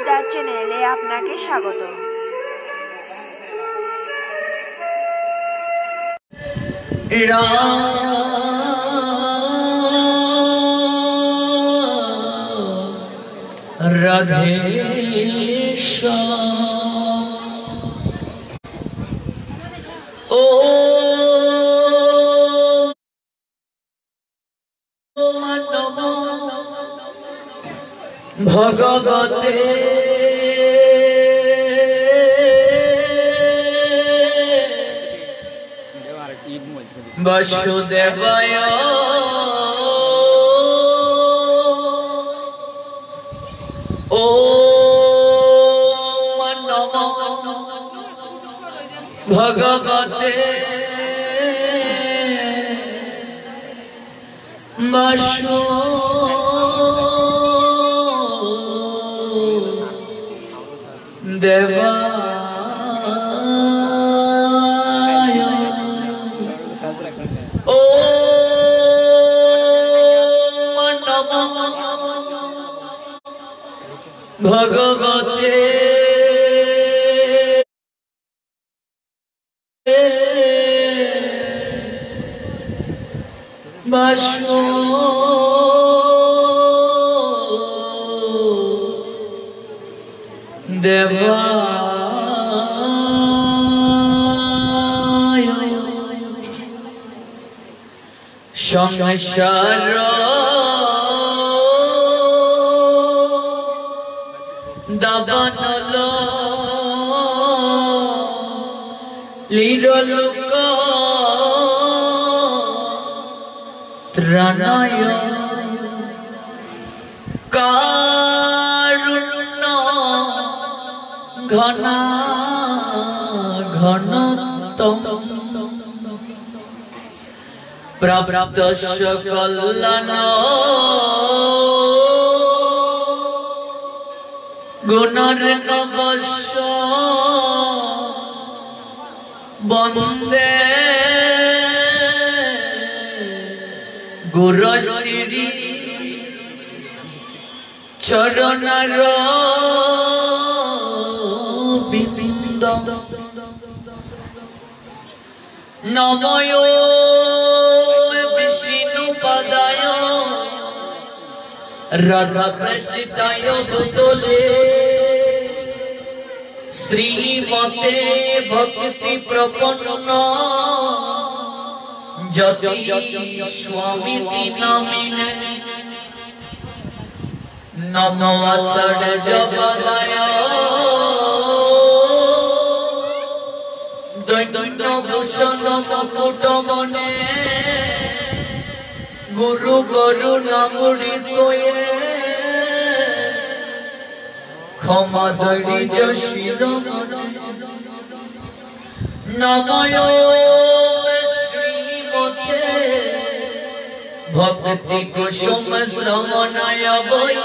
গীতার চ্যানেলে আপনাকে স্বাগত। রাধে ও ভগবতে বাসুদেবায় ও নমো ভগবতে বাসুদেবায় ও নমো ভগবতে বাসুদেবায় সংসার দাবানল লিরলোক ত্রাণায় কারুণ্য ঘনা ঘনতম প্রাপ্ত কল্যাণ গুণর নবস্য বন্দে গুরশ্রী চরণার বিপিন্দ নময় বিষ্ণু পদায় রাধা প্রসিতায় ভূতলে শ্রীমতে ভক্তি প্রপন্ন যতি স্বামী নামিনে নমো আচরজ পদায় দৈন্য ভূষণ মুকুট মনে গুরু করুণা মুড়িতয়ে ক্ষমা ধৈর্য শিরোমণি নময় শ্রীমতে ভক্তি কুসুম শ্রমণায় বৈ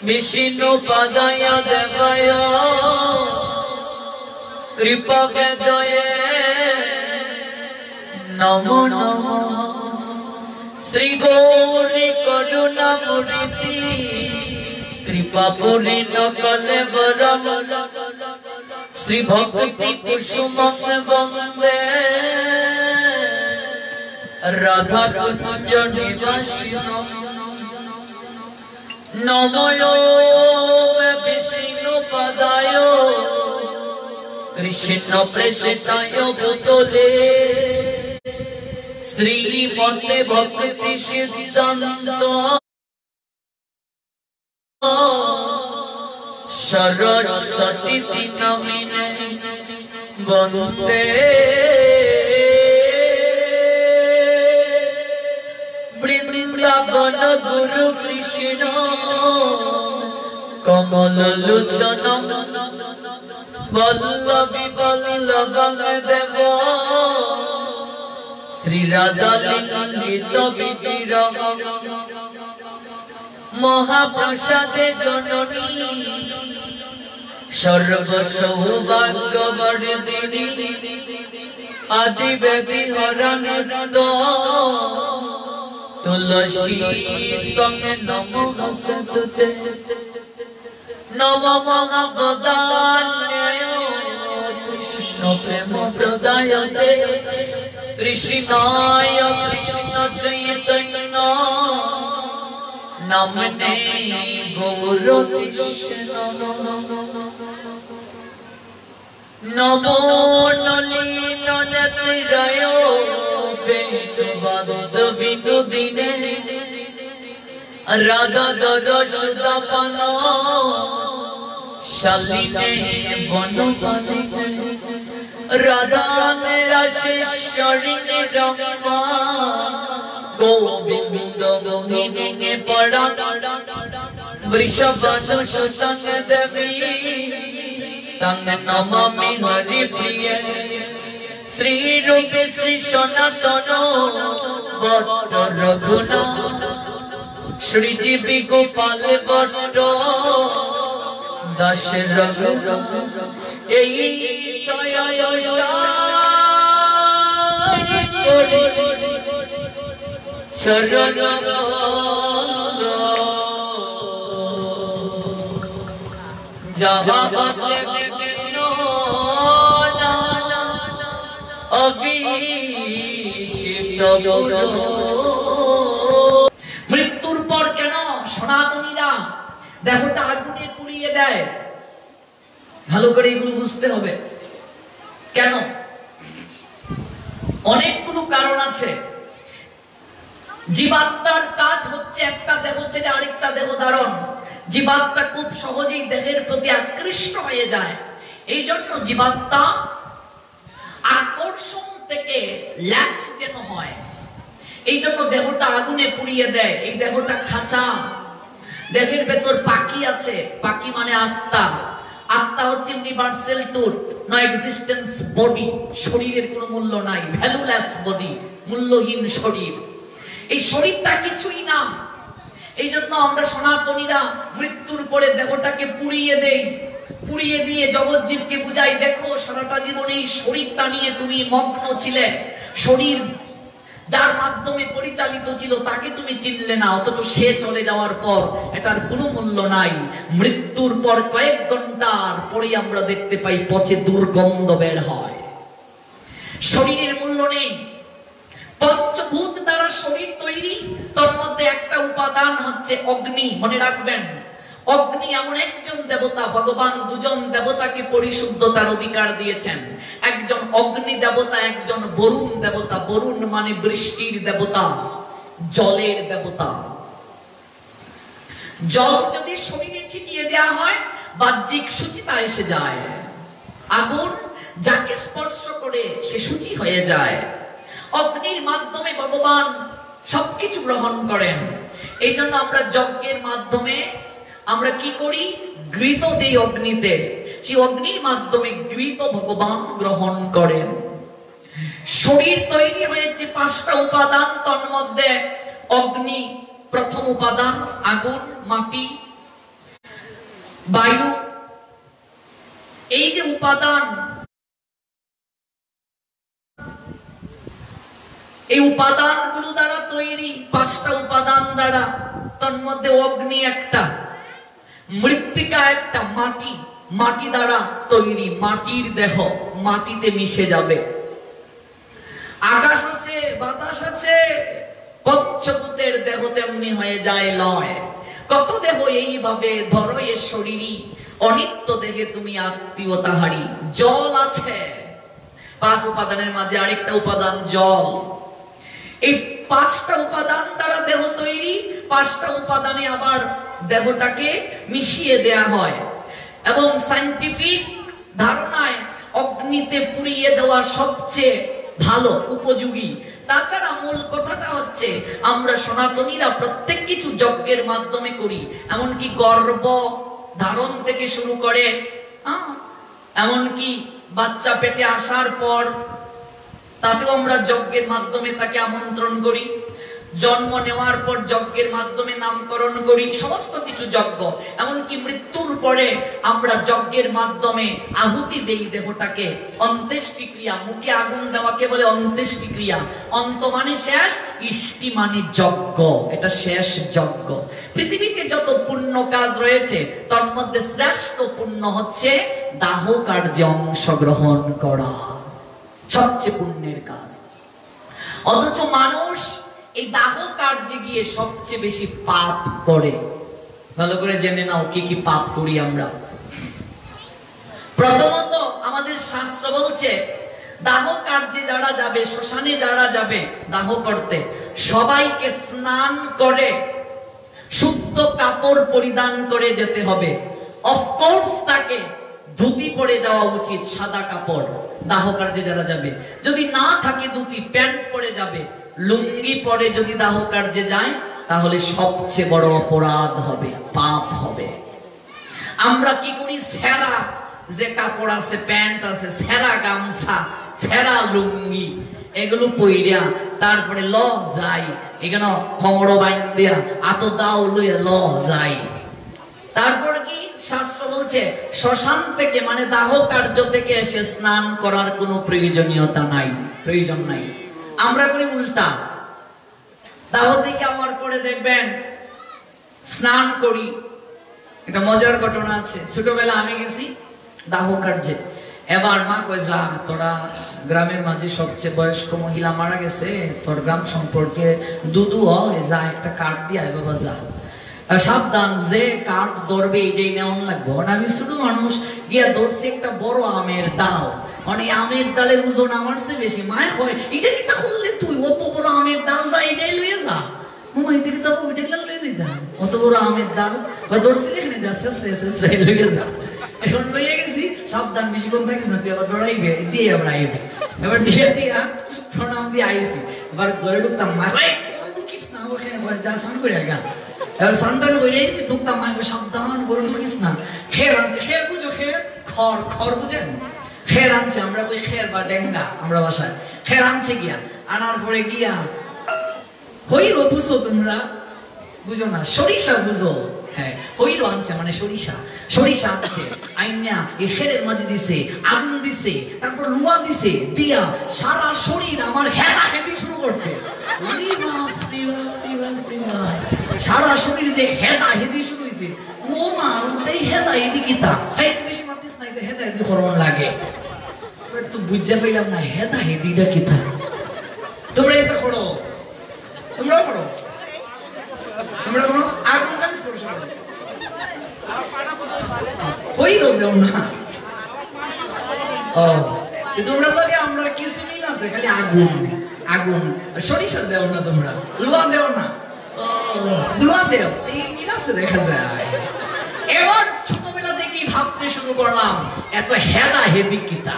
বিষ্ণু পদায় দেবায় কৃপা বেদয়ে নমো নমো শ্রী গৌরী করুণা মুরিতি কৃপা পূর্ণ কলে বরম শ্রী ভক্তি কুসুম বন্দে রাধা কুঞ্জ নিবাসিন নময় বিষ্ণু পদায় কৃষ্ণ প্রেষিতায় ভূতলে শ্রীমতে ভক্তি সিদ্ধান্ত সরস্বতী নামিনে বন্দে বৃন্দাবন গুরু কৃষ্ণ কমল লোচন বল্লভী বল্লভ দেব শ্রী রাধা লিঙ্গিত বিগ্রহ মহাপ্রসাদে জননী সর্ব সৌভাগ্য বর্ধিনী আদি ব্যাধি হরণিত তুলসী তঙ্গে নমঃ সতুতে নম মহাবদান্যায় কৃষ্ণ প্রেম প্রদায়তে কৃষ্ণায় কৃষ্ণ চৈতন্য নামনে গৌর কৃষ্ণ নমো নলিন নেত্রায় বেদবন্দ বিনোদিনে রাধা দদশদাপন শালিনে বনমালিনে রাধা রাশেশ্বরিণী রম্মা গোবিন্দ মোহিনী পরা বৃষভানুসুতং দেবী তং নমামি হরিপ্রিয়ে শ্রী রূপে শ্রী সনাতন ভট্ট রঘুনাথ শ্রীজীবী গোপাল ভট্ট দাস রঘু এই ছয় চরণ যাহাতে বিঘ্ন অভিষিক্ত গুরু। মৃত্যুর পর কেন সনাতনীরা দেহটা আগুনে পুড়িয়ে দেয়? ভালো করে এগুলো বুঝতে হবে। কেন? অনেকগুলো কারণ আছে। জীবাত্মার কাজ হচ্ছে একটা দেহ ছেড়ে আরেকটা দেহ ধারণ। জীবাত্মা খুব সহজেই দেহের প্রতি আকৃষ্ট হয়ে যায়। এই জন্য জীবাত্মা আকর্ষণ থেকে ল্যাস যেন হয়, এই জন্য দেহটা আগুনে পুড়িয়ে দেয়। এই দেহটা খাঁচা, দেহের ভেতর পাখি আছে। পাখি মানে আত্মা। আত্মা হচ্ছে universal truth, no existence body. শরীরের কোনো মূল্য নাই, ভ্যালুলেস বডি, মূল্যহীন শরীর। এই শরীরটা কিছুই না। এই জন্য আমরা সনাতনীরা মৃত্যুর পরে দেহটাকে পুড়িয়ে দেই। পুড়িয়ে দিয়ে জগৎজীবকে বুঝাই, দেখো সারাটা জীবনে এই শরীরটা নিয়ে তুমি মগ্ন ছিলে। শরীর যার মাধ্যমে পরিচালিত ছিল তাকে তুমি চিনলে না, অথচ সে চলে যাওয়ার পর এটার কোনো মূল্য নাই। মৃত্যুর পর কয়েক ঘন্টার পরে আমরা দেখতে পাই পচে দুর্গন্ধ বের হয়। শরীরের মূল্য নেই। পঞ্চভূত দ্বারা শরীর তৈরি, তার মধ্যে একটা উপাদান হচ্ছে অগ্নি। মনে রাখবেন, অগ্নি এমন একজন দেবতা, ভগবান দুজন দেবতাকে পরিশুদ্ধতার অধিকার দিয়েছেন। একজন অগ্নি দেবতা, একজন বরুণ দেবতা। বরুণ মানে বৃষ্টির দেবতা, জলের দেবতা। জল যদি শরীরে ছিটিয়ে দেওয়া হয় বাহ্যিক শুচিতা এসে যায়। আগুন যাকে স্পর্শ করে সে শুচি হয়ে যায়। অগ্নির মাধ্যমে ভগবান সবকিছু গ্রহণ করেন। এই জন্য আমরা যজ্ঞের মাধ্যমে আমরা কি করি? ঘৃত দেই অগ্নিতে। সেই অগ্নির মাধ্যমে ঘৃত ভগবান গ্রহণ করেন। শরীর তৈরি হয়েছে পাঁচটা উপাদান, তার মধ্যে অগ্নি প্রথম উপাদান, আগুন, মাটি, বায়ু। এই যে উপাদান, এই উপাদানগুলো দ্বারা তৈরি, পাঁচটা উপাদান দ্বারা। তার মধ্যে অগ্নি একটা, মৃত্তিকা একটা, মাটি, মাটি দ্বারা তৈরি, মাটির দেহ, মাটিতে মিশে যাবে। আকাশ আছে, বাতাস আছে, পঞ্চভূতের দেহ তেমনি হয়ে যায় লয়। কত দেহ এইভাবে ধরো এ শরীরই, অনিত্য দেহে তুমি আত্মীয়তা হারি। জল আছে, পাঁচ উপাদানের মাঝে আরেকটা উপাদান জল। এই পাঁচটা উপাদান দ্বারা দেহ তৈরি। পাঁচটা উপাদানে আবার দেহটাকে মিশিয়ে দেয়া হয়। এবং সায়েন্টিফিক ধারণায় অগ্নিতে পুড়িয়ে দেওয়া সবচেয়ে ভালো, উপযোগী। তাছাড়া মূল কথাটা হচ্ছে আমরা সনাতনীরা প্রত্যেক কিছু যজ্ঞের মাধ্যমে করি। এমনকি গর্ভ ধারণ থেকে শুরু করে, এমনকি বাচ্চা পেটে আসার পর তাতেও আমরা যজ্ঞের মাধ্যমে তাকে আমন্ত্রণ করি। জন্ম নেওয়ার পর যজ্ঞের মাধ্যমে নামকরণ করি, সমস্ত কিছু যজ্ঞ। এমনকি মৃত্যুর পরে আমরা যজ্ঞের মাধ্যমে আহুতি দেই দেহটাকে। অন্ত্যেষ্টিক্রিয়া, মুখে আগুন দেওয়াকে বলে অন্ত্যেষ্টিক্রিয়া। অন্ত মানে শেষ, ইষ্টি মানে যজ্ঞ, এটা শেষ যজ্ঞ। পৃথিবীতে যত পুণ্য কাজ রয়েছে তার মধ্যে শ্রেষ্ঠ পুণ্য হচ্ছে দাহ কার্যে অংশগ্রহণ করা, সবচেয়ে পুণ্যের কাজ। অথচ মানুষ এই দাহ কার্যে গিয়ে সবচেয়ে বেশি পাপ করে। ভালো করে জেনে নাও কি কি পাপ করি আমরা। প্রথমত আমাদের শাস্ত্র বলছে দাহ কার্যে যারা যাবে, শ্মশানে যারা যাবে দাহ করতে, সবাইকে স্নান করে শুদ্ধ কাপড় পরিধান করে যেতে হবে। অফকোর্স তাকে ধুতি পরে যাওয়া উচিত, সাদা কাপড়, দাহ কার্যে যারা যাবে। যদি না থাকে ধুতি, প্যান্ট পরে যাবে। লুঙ্গি পরে যদি দাহ কার্যে যায় তাহলে সবচেয়ে বড় অপরাধ হবে, পাপ হবে। আমরা কি করি, ছেঁড়া যে কাপড় আছে, প্যান্ট আছে, ছেঁড়া গামছা, ছেঁড়া লুঙ্গি, এগুলো পইরা তারপরে ল যাই, এখানে খমড় বাইন দিয়া আতো দাও লইয়া ল যাই। তারপর কি শাস্ত্র বলছে, শ্মশান থেকে মানে দাহ কার্য থেকে এসে স্নান করার কোনো প্রয়োজনীয়তা নাই, প্রয়োজন নাই। আমরা করি উল্টা, দাহ থেকে আমার পরে দেখবেন স্নান করি। একটা মজার ঘটনা আছে, ছোটবেলা আমি গেছি দাহ কার্যে। এবার মা কয়, যা তোরা গ্রামের মাঝে সবচেয়ে বয়স্ক মহিলা মারা গেছে, তোর গ্রাম সম্পর্কে দুদু হয়, যা একটা কার্ড দিয়া বাবা যা, সাবধান, যে কার্ড ধরবে এটাই নেওয়ান লাগবে। আমি ছোট মানুষ গিয়া ধরছি একটা বড় আমের ডাল, মানে আমের ডালের ওজন আমার চেয়ে বেশি। মায় কয়, এটা কি তা করলে তুই, অত বড় আমের ডাল যা এটাই লইয়ে যা। মামা এটা কি তা ওইটা লইয়ে যেতাম, অত বড় আমের ডাল ধরছি এখানে যা, শেষ লইয়ে যা। এখন লইয়ে গেছি, সাবধান, বেশি কম থাকিস না, তুই আবার ডরাইবে দিয়ে আবার আইবে। এবার দিয়ে দিয়া প্রণাম দিয়ে আইসি। এবার ঘরে ঢুকতাম, মা ঢুকিস না ওখানে, যা স্নান করে আগা। এবার স্নান করে আইসি, ঢুকতাম, মা সাবধান করে ঢুকিস না। খের আনছে, খের বুঝো, খের খড় বুঝেন, খের আনছে, আমরা ওই খের বা ডেঙ্গা আমরা বাসায়, খের আনছে গিয়া। আনার পরে গিয়া হইরো বুঝো, তোমরা বুঝো না, সরিষা বুঝো, হ্যাঁ হইরো আনছে মানে সরিষা আনছে, আইনা এই খেরের মাঝে দিছে, আগুন দিছে, তারপর লুয়া দিছে, দিয়া সারা শরীর আমার হেদা হেদি শুরু করছে। সারা শরীর যে হেদা হেদি শুরু হয়েছে, ও মা এই হেদা হেদি কিতা, বেশি মাতিস না, হেদা হেদি করন লাগে। তো বুঝতে পাইলাম না হেদা হেদিটা কিতা। তোমরা এটা করো, তোমরাও করো, তোমরা কোনো আগুন কাজ করছো হইরো দেও না। ও তোমরা লগে আমরা কিছু মিল আছে, খালি আগুন সরিষা দেও না, তোমরা লুয়া দেও না, লুয়া দেও, এই মিল আছে দেখা যায়। এবার ছোটবেলা থেকেই ভাবতে শুরু করলাম এত হেদা হেদি কিতা,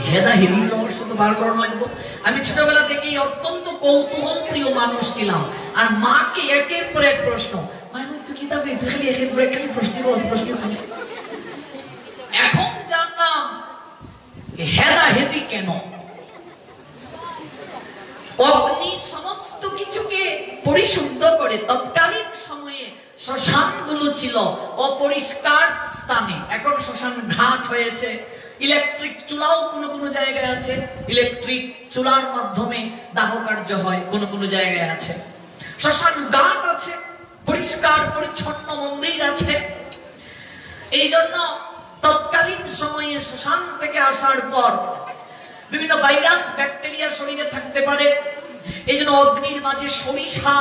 হেদা হেদি রহস্য তো বার করা লাগবো। আমি ছোটবেলা থেকেই অত্যন্ত কৌতূহল প্রিয় মানুষ ছিলাম, আর মাকে একের পর এক প্রশ্ন, মা তুই কিতাবে তুই খালি একের পর এক খালি প্রশ্ন। এখন জানলাম হেদা হেদি কেন। অগ্নি সমস্ত কিছুকে পরিশুদ্ধ করে। তৎকালীন সময়ে শ্মশানগুলো ছিল অপরিষ্কার স্থানে, এখন শ্মশান ঘাট হয়েছে। ইলেকট্রিক চুলাও কোনো জায়গায় আছে, ইলেকট্রিক চুলার মাধ্যমে দাহ কার্য হয়, কোনো জায়গায় আছে। শ্মশান ঘাট আছে, পরিষ্কার পরিচ্ছন্ন মন্দির আছে। এই জন্য তৎকালীন সময়ে শ্মশান থেকে আসার পর বিভিন্ন ভাইরাস ব্যাকটেরিয়া শরীরে থাকতে পারে। এই জন্য অগ্নির মাঝে সরিষা,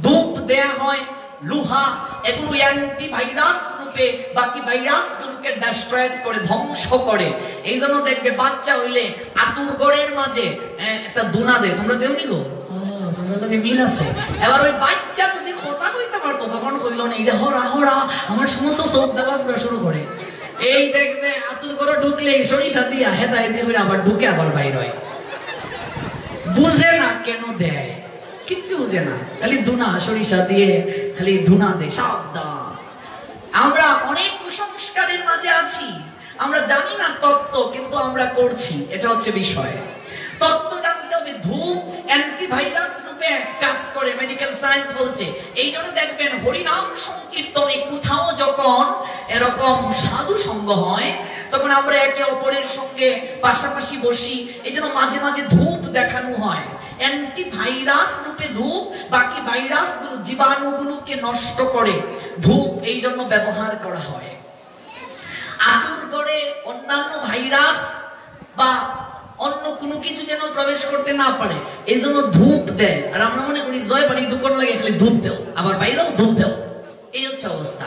ধূপ দেয়া হয়, লোহা, এগুলো অ্যান্টিভাইরাস রূপে বাকি ভাইরাসগুলোকে ডেস্ট্রয় করে, ধ্বংস করে। এই জন্য দেখবে বাচ্চা হইলে আতুর ঘরের মাঝে একটা দুনা দেয়, তোমরা দেওনি গো, তোমরা তো মিল আছে। এবার ওই বাচ্চা যদি কথা কইতে পারতো তখন কইল না, এটা হরা আমার সমস্ত চোখ জ্বালা পুরা শুরু করে। এই দেখবে আতুর ঘরে ঢুকলে সরিষা দিয়া হেদা হেদি করে আবার ঢুকে আবার বাইর হয়। বুঝে না কেন দেয়, কিচ্ছু বুঝে না, খালি ধুনা সরিষা দিয়ে খালি ধুনা দেয়। সাবধান, আমরা অনেক কুসংস্কারের মাঝে আছি, আমরা জানি না তত্ত্ব, কিন্তু আমরা করছি, এটা হচ্ছে বিষয়। তত্ত্ব জানতে হবে। ধূপ অ্যান্টিভাইরাস রূপে কাজ করে, মেডিকেল সায়েন্স বলছে। এই জন্য দেখবেন হরিনাম সংকীর্তনে কোথাও যখন এরকম সাধু সঙ্গ হয় তখন আমরা একে অপরের সঙ্গে পাশাপাশি বসি। এই জন্য মাঝে মাঝে ধূপ দেখানো হয়, অ্যান্টিভাইরাস রূপে ধূপ বাকি ভাইরাসগুলো জীবাণুগুলোকে নষ্ট করে ধূপ এই জন্য ব্যবহার করা হয়। আতুর করে অন্যান্য ভাইরাস বা অন্য কোনো কিছু যেন প্রবেশ করতে না পারে এই জন্য ধূপ দেয়। আর আমরা মনে করি জয় বাড়ি ঢুকন লাগে খালি ধূপ দেও, আবার বাইরেও ধূপ দেও, এই হচ্ছে অবস্থা।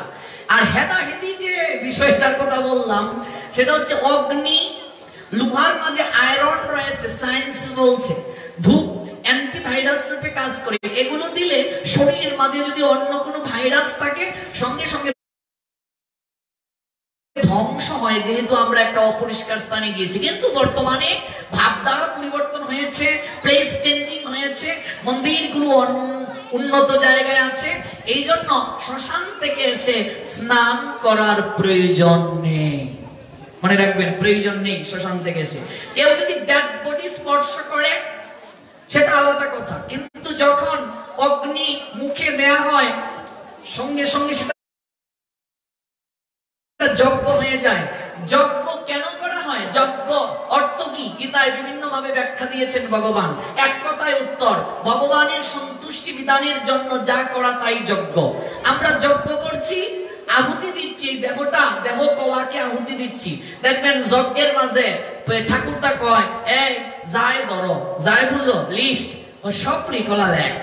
আর হেদাহেদি যে বিষয়টার কথা বললাম সেটা হচ্ছে অগ্নি, লোহার মাঝে আয়রন রয়েছে, সায়েন্স বলছে ধূপ অ্যান্টিভাইরাস রূপে কাজ করে। এগুলো দিলে শরীরের মাঝে যদি অন্য কোনো ভাইরাস থাকে সঙ্গে সঙ্গে ধ্বংস হয়, যেহেতু আমরা একটা অপরিষ্কার স্থানে গিয়েছি। কিন্তু বর্তমানে ভাবধারা পরিবর্তন হয়েছে, প্লেস চেঞ্জিং হয়েছে, মন্দিরগুলো উন্নত জায়গায় আছে, এই জন্য শ্মশান থেকে এসে স্নান করার প্রয়োজন নেই। মনে রাখবেন, প্রয়োজন নেই শ্মশান থেকে এসে। কেউ যদি ডেড বডি স্পর্শ করে সেটা আলাদা কথা, কিন্তু যখন অগ্নি মুখে দেয়া হয় সঙ্গে সঙ্গে সেটা যজ্ঞ হয়ে যায়। যজ্ঞ কেন করা হয়? যজ্ঞ অর্থ কি? গীতায় বিভিন্ন ভাবে ব্যাখ্যা দিয়েছেন ভগবান। এক কথায় উত্তর, ভগবানের সন্তুষ্টি বিধানের জন্য যা করা তাই যজ্ঞ। আমরা যজ্ঞ করছি, আহুতি দিচ্ছি, দেহটা দেহ কলাকে আহুতি দিচ্ছি। দেখবেন যজ্ঞের মাঝে ঠাকুরটা কয়, এই যায় ধরো, যায় বুঝো লিস্ট ও সপরি কলা লেখ।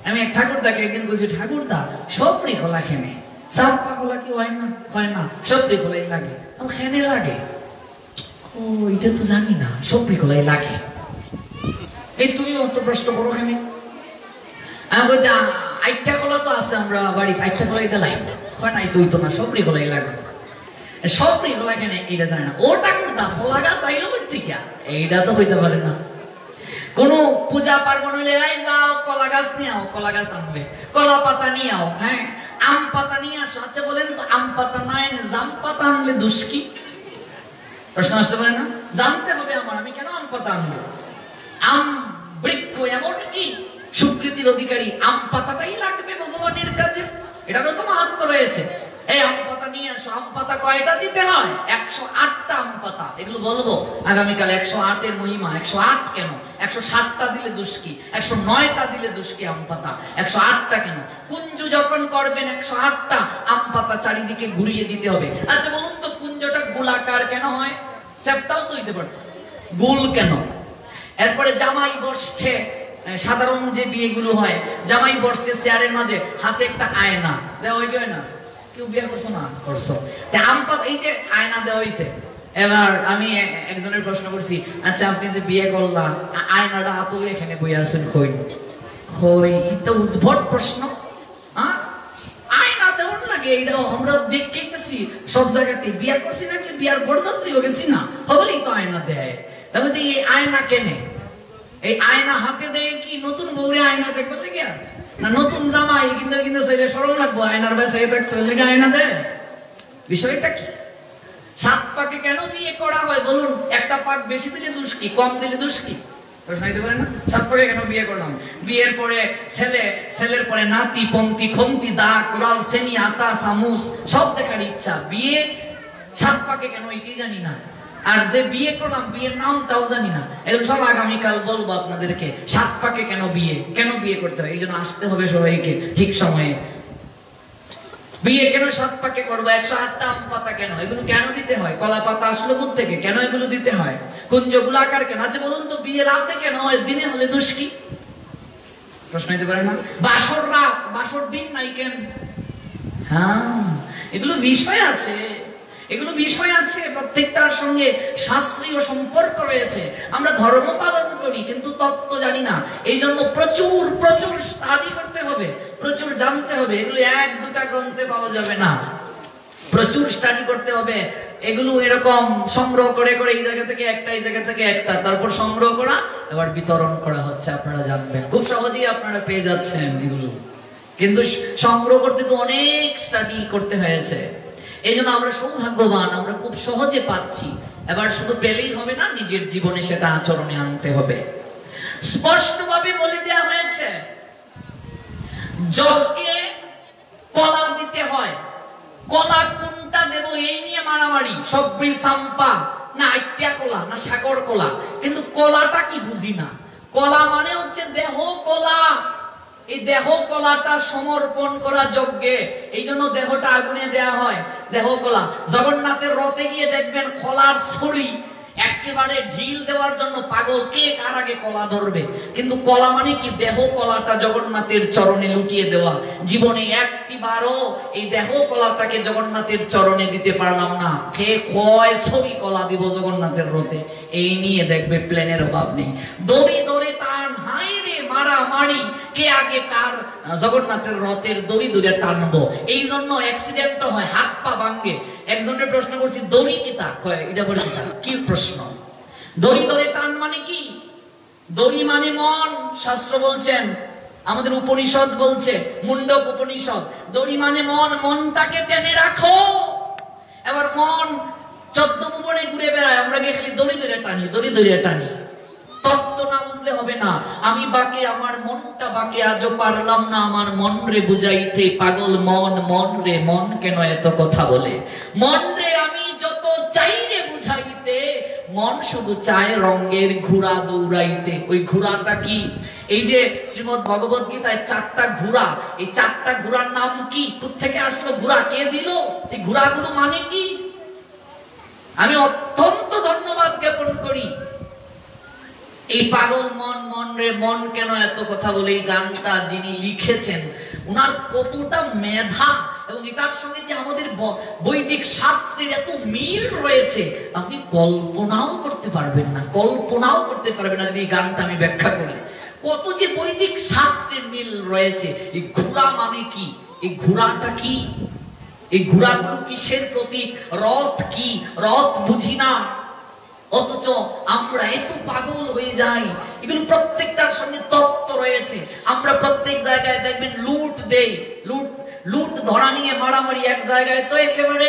আমি এক ঠাকুরদাকে একদিন বলছি, ঠাকুরদা সপরি কলা খেনে চাম্পা খোলা কি হয় না? হয় না, সপরি খোলাই লাগে। খেনে লাগে? ও এটা তো জানি না, সপরি খোলাই লাগে। এই তুমি অত প্রশ্ন করো কেন? আমি বলতে আইটা খোলা তো আছে, আমরা বাড়িতে আইটা খোলাই দিলাই হয় না, তুই তো না সপরি খোলাই লাগে। সপরি খোলা কেন এটা জানি না। ও ঠাকুরদা খোলা গাছ তাইলো থেকে এইটা তো হইতে পারে না। কোন পূজা পার্বণ হইলে যাও কলা গাছ নিয়ে আও, কলা গাছ আনবে, কলা পাতা নিয়ে আও, হ্যাঁ আম পাতা নিয়ে আসো। আচ্ছা বলেন তো, আম পাতা না এনে জাম পাতা আনলে দোষ কি? প্রশ্ন আসতে পারে না? জানতে হবে আমার, আমি কেন আম পাতা আনবো? আম বৃক্ষ এমনকি সুকৃতির অধিকারী, আম পাতাটাই লাগবে ভগবানের কাছে, এটারও তো মাহাত্ম্য রয়েছে। এই আম পাতা নিয়ে আসো। আম পাতা কয়টা দিতে হয়? 108টা আম পাতা। এগুলো বলবো আগামীকাল। 108 এর মহিমা। 108 কেন? 107টা দিলে দোষ কি? 109টা দিলে দোষ কি? আম পাতা 108টা কেন? কুঞ্জ যখন করবেন 108টা আম পাতা চারিদিকে ঘুরিয়ে দিতে হবে। আচ্ছা বলুন তো, কুঞ্জটা গোলাকার কেন হয়? সেপটাও তো দিতে পারতো, গোল কেন? এরপরে জামাই বসছে, সাধারণ যে বিয়েগুলো হয়, জামাই বসছে চেয়ারের মাঝে, হাতে একটা আয়না দেওয়া হয় না? কেউ বিয়ে করছো না? করছো। আম পাতা, এই যে আয়না দেওয়া হয়েছে। এবার আমি একজনের প্রশ্ন করছি, আচ্ছা আপনি যে বিয়ে করলাম, আয়নাটা হাতলে এখানে বই আছেন কই? কই এটা উদ্ভট প্রশ্ন। আয়না দেওয়ার লাগে, এটাও আমরা দেখতেছি সব জায়গাতে। বিয়ে করছি নাকি বিয়ার বরযাত্রী গেছি না, হলেই তো আয়না দেয়। তাহলে এই আয়না কেনে? এই আয়না হাতে দেয় কি নতুন বউরে আয়না দেখবে লেগে? না নতুন জামাই কিন্তু কিন্তু চাইলে শরম লাগবো, আয়নার বাসায় থাকতে লেগে আয়না দেয়? বিষয়টা কি? 7 পাকে কেন বিয়ে করা হয় বলুন? একটা পাক বেশি দিলে দোষ কি, কম দিলে দোষ কি? প্রশ্ন হইতে পারে না? 7 পাকে কেন বিয়ে করলাম? বিয়ের পরে ছেলে, ছেলের পরে নাতি, পন্তি, খন্তি, দা, কোরাল, সেনি, আতা, চামুচ সব দেখার ইচ্ছা। বিয়ে 7 পাকে কেন এটি জানি না। আর যে বিয়ে করলাম বিয়ের নামটাও জানি না। এগুলো সব আগামীকাল বলবো আপনাদেরকে। 7 পাকে কেন বিয়ে, কেন বিয়ে করতে হয়, এই জন্য আসতে হবে সবাইকে ঠিক সময়ে। বিয়ে কেন 7 পাকে করবো? 108টা আম পাতা কেন? এগুলো কেন দিতে হয়? কলা পাতা আসলো কোথা থেকে? কেন এগুলো দিতে হয়? কুঞ্জ গোলাকার কেন? আচ্ছা বলুন তো, বিয়ে রাতে কেন হয়? দিনে হলে দোষ কি? প্রশ্ন হইতে পারে না? বাসর রাত, বাসর দিন নাই কেন? হ্যাঁ, এগুলো বিষয় আছে, এগুলো বিষয় আছে। প্রত্যেকটার সঙ্গে শাস্ত্রীয় সম্পর্ক রয়েছে। আমরা ধর্ম পালন করি কিন্তু তত্ত্ব জানি না। এই জন্য প্রচুর প্রচুর স্টাডি করতে হবে, প্রচুর জানতে হবে। এগুলো 1-2টা গ্রন্থে পাওয়া যাবে না, প্রচুর স্টাডি করতে হবে। এগুলো এরকম সংগ্রহ করে করে এই জায়গা থেকে একটা, এই জায়গা থেকে একটা, তারপর সংগ্রহ করা, এবার বিতরণ করা হচ্ছে। আপনারা জানবেন, খুব সহজেই আপনারা পেয়ে যাচ্ছেন এগুলো। কিন্তু সংগ্রহ করতে তো অনেক স্টাডি করতে হয়েছে। এই জন্য আমরা সৌভাগ্যবান, আমরা খুব সহজে পাচ্ছি। এবার শুধু পেলেই হবে না, নিজের জীবনে সেটা আচরণে আনতে হবে। স্পষ্টভাবে বলে দেওয়া হয়েছে যজ্ঞে কলা দিতে হয়। কলা কোনটা দেব এই নিয়ে মারামারি, সবরি সাম্পা না আইটিয়া কলা না সাগর কলা, কিন্তু কলাটা কি বুঝি না। কলা মানে হচ্ছে দেহ কলা, এই দেহ কলাটা সমর্পণ করা যজ্ঞে, এই জন্য দেহটা আগুনে দেয়া হয়। দেহ কলা জগন্নাথের রথে গিয়ে দেখবেন কলার ছড়ি একেবারে ঢিল দেওয়ার জন্য পাগল কে কার আগে কলা ধরবে, কিন্তু কলা মানে কি দেহ কলাটা জগন্নাথের চরণে লুটিয়ে দেওয়া। জীবনে একটি বারও এই দেহ কলাটাকে জগন্নাথের চরণে দিতে পারলাম না, কে কয় ছবি কলা দিব জগন্নাথের রথে, এই নিয়ে দেখবে প্লেনের অভাব নেই। দড়ি ধরে টান, হাই রে মারামারি, কে আগে কার জগন্নাথের রথের দড়ি ধরে টানবো। এই জন্য অ্যাক্সিডেন্ট হয়, হাত পা ভাঙে। একজনের প্রশ্ন করছি দড়ি কিতা, কয় এটা বলে কি প্রশ্ন। দড়ি ধরে টান মানে কি? দড়ি মানে মন, শাস্ত্র বলছেন, আমাদের উপনিষদ বলছে, মুন্ডক উপনিষদ, দড়ি মানে মন, মনটাকে টেনে রাখো। এবার মন 14 ভুবনে ঘুরে বেড়ায়, আমরা গিয়ে খালি দড়ি ধরে টানি, দড়ি ধরে টানি। তত্ত্ব না বুঝলে হবে না। আমি বাকে, আমার মনটা বাকে, আজও পারলাম না আমার মন রে বুঝাইতে, পাগল মন, মন রে মন কেন এত কথা বলে, মন রে আমি যত চাই রে বুঝাইতে, মন শুধু চায় রঙের ঘোড়া দৌড়াইতে। ওই ঘোড়াটা কি? এই যে শ্রীমদ ভগবত গীতায় 4টা ঘোড়া, এই 4টা ঘোড়ার নাম কি? কোত্থেকে আসলো ঘোড়া, কে দিল? এই ঘোড়াগুলো মানে কি? আমি অত্যন্ত ধন্যবাদ জ্ঞাপন করি এই পাগল মন, মন রে মন কেন এত কথা বলে এই গানটা যিনি লিখেছেন, উনার কতটা মেধা, এবং এটার সঙ্গে যে আমাদের বৈদিক শাস্ত্রের এত মিল রয়েছে আপনি কল্পনাও করতে পারবেন না, কল্পনাও করতে পারবেন না যদি এই গানটা আমি ব্যাখ্যা করি। কত যে বৈদিক শাস্ত্রের মিল রয়েছে। এই ঘোড়া মানে কি? এই ঘোড়াটা কি? এই ঘোড়াগুলো কিসের প্রতীক? রথ কি? রথ বুঝি না, অথচ আমরা এত পাগল হয়ে যাই। এগুলো প্রত্যেকটার সঙ্গে তত্ত্ব রয়েছে। আমরা প্রত্যেক জায়গায় দেখবেন লুট দেই, লুট ধরা নিয়ে মারামারি। এক জায়গায় তো একেবারে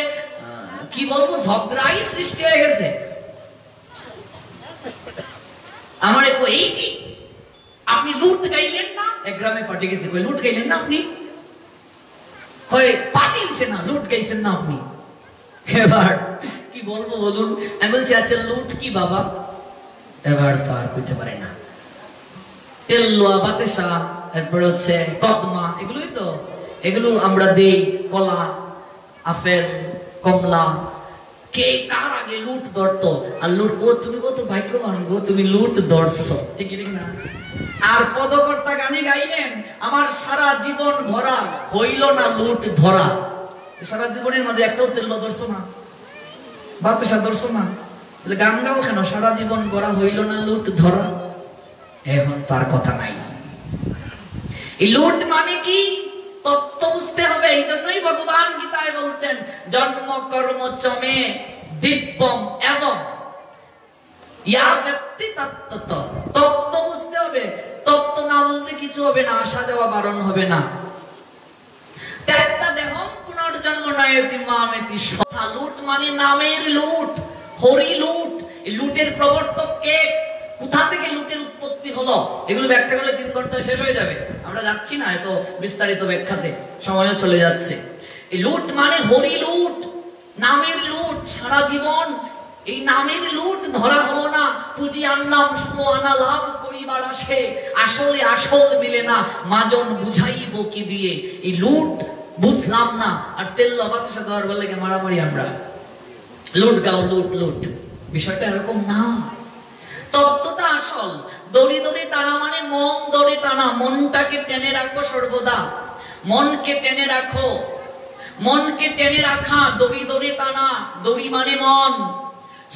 কি বলবো, ঝগড়াই সৃষ্টি হয়ে গেছে। আমার এই কি আপনি লুট গাইলেন না? এক গ্রামে পার্টি গেছে, লুট গাইলেন না আপনি? পাঠিয়েছে না, লুট গাইছেন না আপনি? এবার কি বলবো বলুন? আমি বলছি আচ্ছা লুট কি বাবা? এবার তো আর কইতে পারে না। তেল্লুয়া, বাতেশা, এরপর হচ্ছে কদমা, এগুলোই তো, এগুলো আমরা দেই। কলা, আপেল, কমলা, কে কার আগে লুট ধরতো। আর লুট, ও তুমি কত ভাগ্যবান গো, তুমি লুট ধরছো, ঠিক না? আর পদকর্তা গানে গাইলেন, আমার সারা জীবন ভরা হইল না লুট ধরা। সারা জীবনের মাঝে একটাও তেল্ল ধরছো না, বাতাসা ধরছো না, গান গাও কেন? সারা জীবন ভরা হইল না লুট ধরা। এখন তার কথা নাই। এই লুট মানে কি তত্ত্ব বুঝতে হবে। এই জন্যই ভগবান গীতায় বলছেন জন্ম কর্ম চমে দিব্যম এবং ইয়া ব্যক্তি তত্ত্ব। তত্ত্ব বুঝতে হবে, তত্ত্ব না বুঝলে কিছু হবে না, আসা যাওয়া বারণ হবে না। ত্যাগটা দেহম পুনর্জন্ম নয়তি মামেতি সথা। লুট মানে নামের লুট, হরি লুট। এই লুটের প্রবর্তক কে? কোথা থেকে লুটের উৎপত্তি হলো? এগুলো ব্যাখ্যা করলে 3 ঘন্টা শেষ হয়ে যাবে। আমরা যাচ্ছি না এত বিস্তারিত ব্যাখ্যাতে, সময়ও চলে যাচ্ছে। এই লুট মানে হরি লুট, নামের লুট। সারা জীবন এই নামের লুট ধরা হলো না। পুঁজি আনলাম শুনো আনা লাভ করিবার আসে, আসলে আসল মিলে না, মাজন বুঝাইব কি দিয়ে। এই লুট বুঝলাম না, আর তেল্লা বাতাসা দেওয়ার বলে মারামারি। আমরা লুট গাও, লুট লুট, বিষয়টা এরকম না। তত্ত্বটা আসল। দড়ি দড়ি টানা মানে মন দড়ি টানা, মনটাকে টেনে রাখো সর্বদা, মনকে টেনে রাখো, মনকে টেনে রাখা। দড়ি দড়ি টানা, দড়ি মানে মন,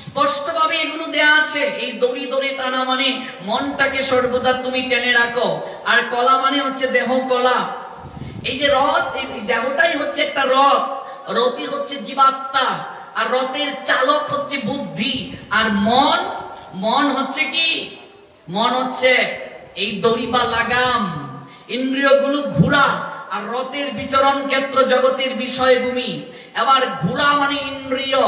স্পষ্ট ভাবে এগুলো দেয়া আছে। এই দড়ি দড়ি টানা মানে মনটাকে সর্বদা তুমি টেনে রাখো। আর কলা মানে হচ্ছে দেহ কলা। এই যে রথ, এই দেহটাই হচ্ছে একটা রথ, রথই হচ্ছে জীবাত্মা, আর রথের চালক হচ্ছে বুদ্ধি। আর মন, মন হচ্ছে কি? মন হচ্ছে এই দড়ি বা লাগাম। ইন্দ্রিয়গুলো ঘোড়া, আর রথের বিচরণ ক্ষেত্র জগতের বিষয়ভূমি। এবার ঘোড়া মানে ইন্দ্রিয়।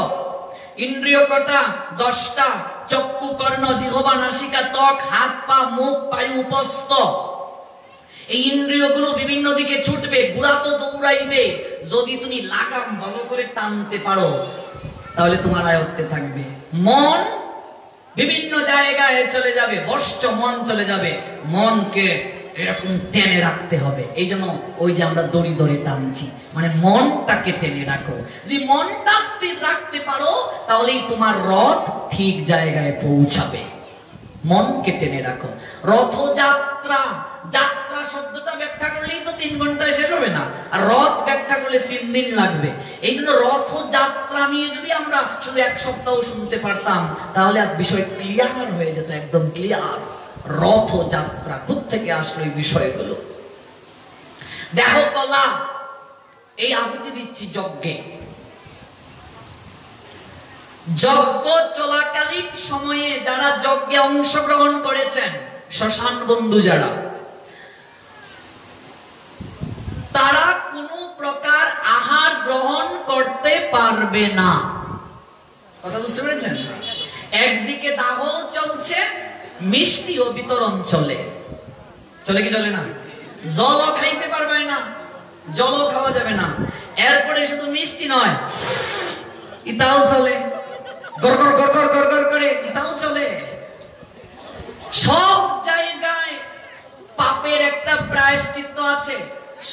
ইন্দ্রিয় কটা? 10টা। চক্ষু, কর্ণ, জিহ্বা, নাসিকা, ত্বক, হাত, পা, মুখ, পায়ু, উপস্থ, এই ইন্দ্রিয়গুলো বিভিন্ন দিকে ছুটবে, গুড়া তো দৌড়াইবে। যদি তুমি লাগাম ভালো করে টানতে পারো তাহলে তোমার আয়ত্তে থাকবে। মন বিভিন্ন জায়গায় চলে যাবে, বর্ষ মন চলে যাবে। মনকে এরকম টেনে রাখতে হবে। এই জন্য ওই যে আমরা দড়ি দড়ি টানছি, মানে মনটাকে টেনে রাখো। যদি মনটা স্থির রাখতে পারো তাহলেই তোমার রথ ঠিক জায়গায় পৌঁছাবে। মনকে টেনে রাখো। রথযাত্রা, যাত্রা শব্দটা ব্যাখ্যা করলেই তো 3 ঘন্টায় শেষ হবে না, আর রথ ব্যাখ্যা করলে 3 দিন লাগবে। এই জন্য রথযাত্রা নিয়ে যদি আমরা শুধু 1 সপ্তাহ শুনতে পারতাম তাহলে আর বিষয় ক্লিয়ার হয়ে যেত, একদম ক্লিয়ার। রথযাত্রা কোত্থেকে আসলো এই বিষয়গুলো? দেখো কলা, এই আহুতি দিচ্ছি যজ্ঞে। যজ্ঞ চলাকালীন সময়ে যারা যজ্ঞে অংশগ্রহণ করেছেন, শ্মশান বন্ধু যারা, তারা কোনো প্রকার আহার গ্রহণ করতে পারবে না। কথা বুঝতে পেরেছেন? একদিকে দাহ চলছে, মিষ্টিও বিতরণ চলে। চলে কি চলে না? জলও খাইতে পারবে না, জলও খাওয়া যাবে না। এরপরে শুধু মিষ্টি নয়, ইতাও চলে, গড়গড় গড়গড় গড়গড় করে ইতাও চলে। সব জায়গায় পাপের একটা প্রায়শ্চিত্ত আছে।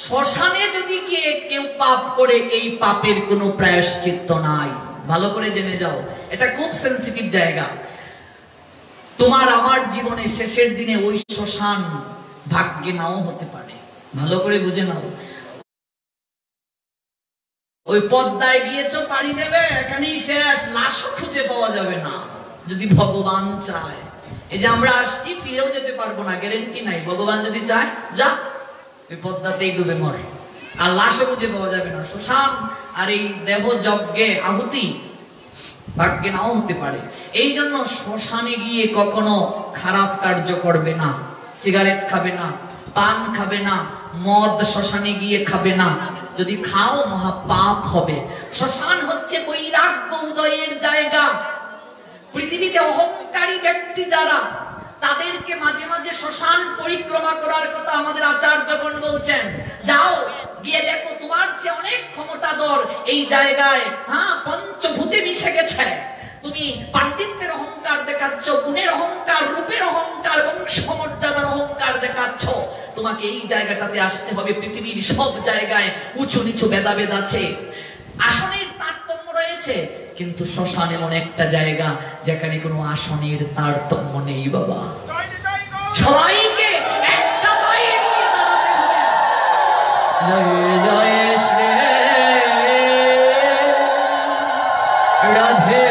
শ্মশানে যদি গিয়ে কেউ পাপ করে, এই পাপের কোনো প্রায়শ্চিত্ত নাই। ভালো করে জেনে যাও, এটা খুব সেনসিটিভ জায়গা। তোমার আমার জীবনে শেষের দিনে ওই শ্মশান ভাগ্যে নাও হতে পারে। ভালো করে বুঝে নাও। ওই পদ্মায় গিয়েছো, পাড়ি দেবে, এখানেই শেষ, লাশও খুঁজে পাওয়া যাবে না যদি ভগবান চায়। এই যে আমরা আসছি, ফিরেও যেতে পারবো না, গ্যারেন্টি নাই। ভগবান যদি চায়, যা ওই পদ্মাতেই ডুবে মর, আর লাশও খুঁজে পাওয়া যাবে না। শ্মশান আর এই দেহ যজ্ঞে আহুতি ভাগ্যে নাও হতে পারে। এই জন্য শ্মশানে গিয়ে কখনো খারাপ কার্য করবে না। সিগারেট খাবে না, পান খাবে না, মদ শ্মশানে গিয়ে খাবে না। যদি খাও মহা পাপ হবে। শ্মশান হচ্ছে বৈরাগ্য উদয়ের জায়গা। পৃথিবীতে অহংকারী ব্যক্তি যারা, তাদেরকে মাঝে মাঝে শ্মশান পরিক্রমা করার কথা আমাদের আচার্যগণ বলছেন। যাও, গিয়ে দেখো, তোমার চেয়ে অনেক ক্ষমতাধর এই জায়গায় পঞ্চভূতে মিশে গেছে। তুমি পাণ্ডিত্যের অহংকার দেখাচ্ছ, গুণের অহংকার, রূপের অহংকার, বংশমর্যাদার অহংকার দেখাচ্ছ। তোমাকে এই জায়গাটাতে আসতে হবে। পৃথিবীর সব জায়গায় উঁচু নিচু ভেদাভেদ আছে, আসনের তারতম্য রয়েছে, কিন্তু শ্মশান এমন একটা জায়গা যেখানে কোনো আসনের তারতম্য নেই বাবা। সবাইকে একটা পায়ে নিয়ে দাঁড়াতে হবে। জয় জয় শ্রী রাধে।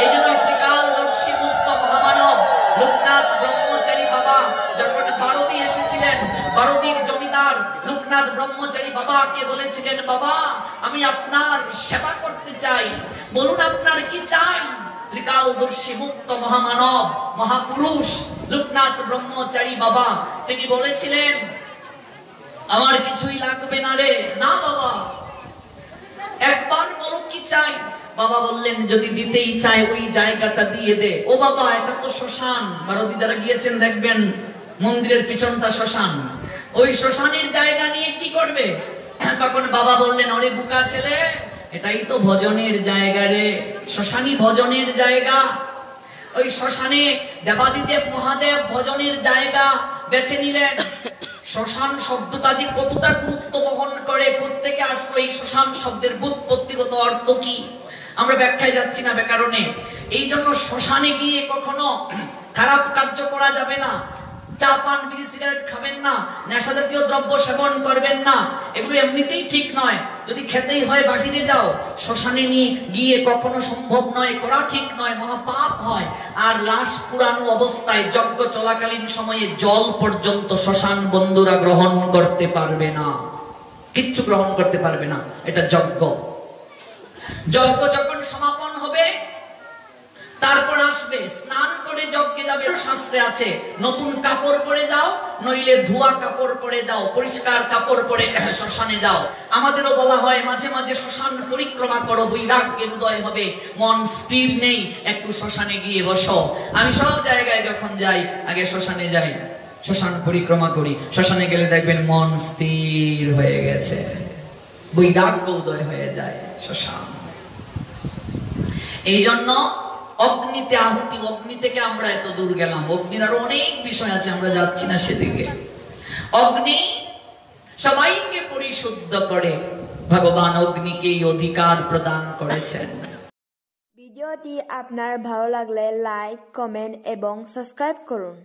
এই জন্য ত্রিকালদর্শী মুক্ত মহামানব লোকনাথ ব্রহ্মচারী বাবা যখন বারোদি এসেছিলেন, বারোদির জমিদার লোকনাথ ব্রহ্মচারী বাবাকে বলেছিলেন, বাবা আমি আপনার সেবা করতে চাই, বলুন আপনার কি চাই? ত্রিকালদর্শী মুক্ত মহামানব মহাপুরুষ লোকনাথ ব্রহ্মচারী বাবা তিনি বলেছিলেন, আমার কিছুই লাগবে না রে। না বাবা, একবার বলো কি চাই। বাবা বললেন, যদি দিতেই চাই ওই জায়গাটা দিয়ে দে। ও বাবা, এটা তো শ্মশান। বারোদি যারা গিয়েছেন দেখবেন মন্দিরের পিছনটা শ্মশান। ওই শ্মশানের জায়গা নিয়ে কি করবে? তখন বাবা বললেন, ওরে বুকা ছেলে, এটাই তো ভজনের জায়গা রে, শ্মশানই ভজনের জায়গা। ওই শ্মশানে দেবাদিদেব মহাদেব ভজনের জায়গা বেছে নিলেন। শ্মশান শব্দটা যে কতটা গুরুত্ব বহন করে, কোত্থেকে আসলো এই শ্মশান শব্দের ব্যুৎপত্তিগত অর্থ কি, আমরা ব্যাখ্যায় যাচ্ছি না ব্যাকরণে। এই জন্য শ্মশানে গিয়ে কখনো খারাপ কার্য করা যাবে না। চা পান বিড়ি সিগারেট খাবেন না, নেশা জাতীয় দ্রব্য সেবন করবেন না, এগুলো এমনিতেই ঠিক নয়। যদি খেতেই হয় বাহিরে যাও, শ্মশানে নিয়ে গিয়ে কখনো সম্ভব নয়, করা ঠিক নয়, মহাপাপ হয়। আর লাশ পুরানো অবস্থায় যজ্ঞ চলাকালীন সময়ে জল পর্যন্ত শ্মশান বন্ধুরা গ্রহণ করতে পারবে না, কিচ্ছু গ্রহণ করতে পারবে না। এটা যজ্ঞ। যজ্ঞ যখন সমাপন হবে, তারপর আসবে স্নান করে যজ্ঞে যাবে শাস্ত্রে আছে নতুন কাপড় পরে যাও, নইলে ধোয়া কাপড় পরে যাও, পরিষ্কার কাপড় পরে শ্মশানে যাও। আমাদেরও বলা হয় মাঝে মাঝে শ্মশান পরিক্রমা করো, বৈরাগ্যের উদয় হবে, মন স্থির নেই, একটু শ্মশানে গিয়ে বসো। আমি সব জায়গায় যখন যাই আগে শ্মশানে যাই, শ্মশান পরিক্রমা করি। শ্মশানে গেলে দেখবেন মন স্থির হয়ে গেছে, বৈরাগ্য উদয় হয়ে যায় শ্মশান। এই জন্য অগ্নিতে আহুতি, অগ্নি থেকে আমরা এত দূর গেলাম। অগ্নির আরো অনেক বিষয় আছে, আমরা যাচ্ছি না সেদিকে। অগ্নি সবাইকে পরিশুদ্ধ করে, ভগবান অগ্নিকে এই অধিকার প্রদান করেছেন। ভিডিওটি আপনার ভালো লাগলে লাইক, কমেন্ট এবং সাবস্ক্রাইব করুন।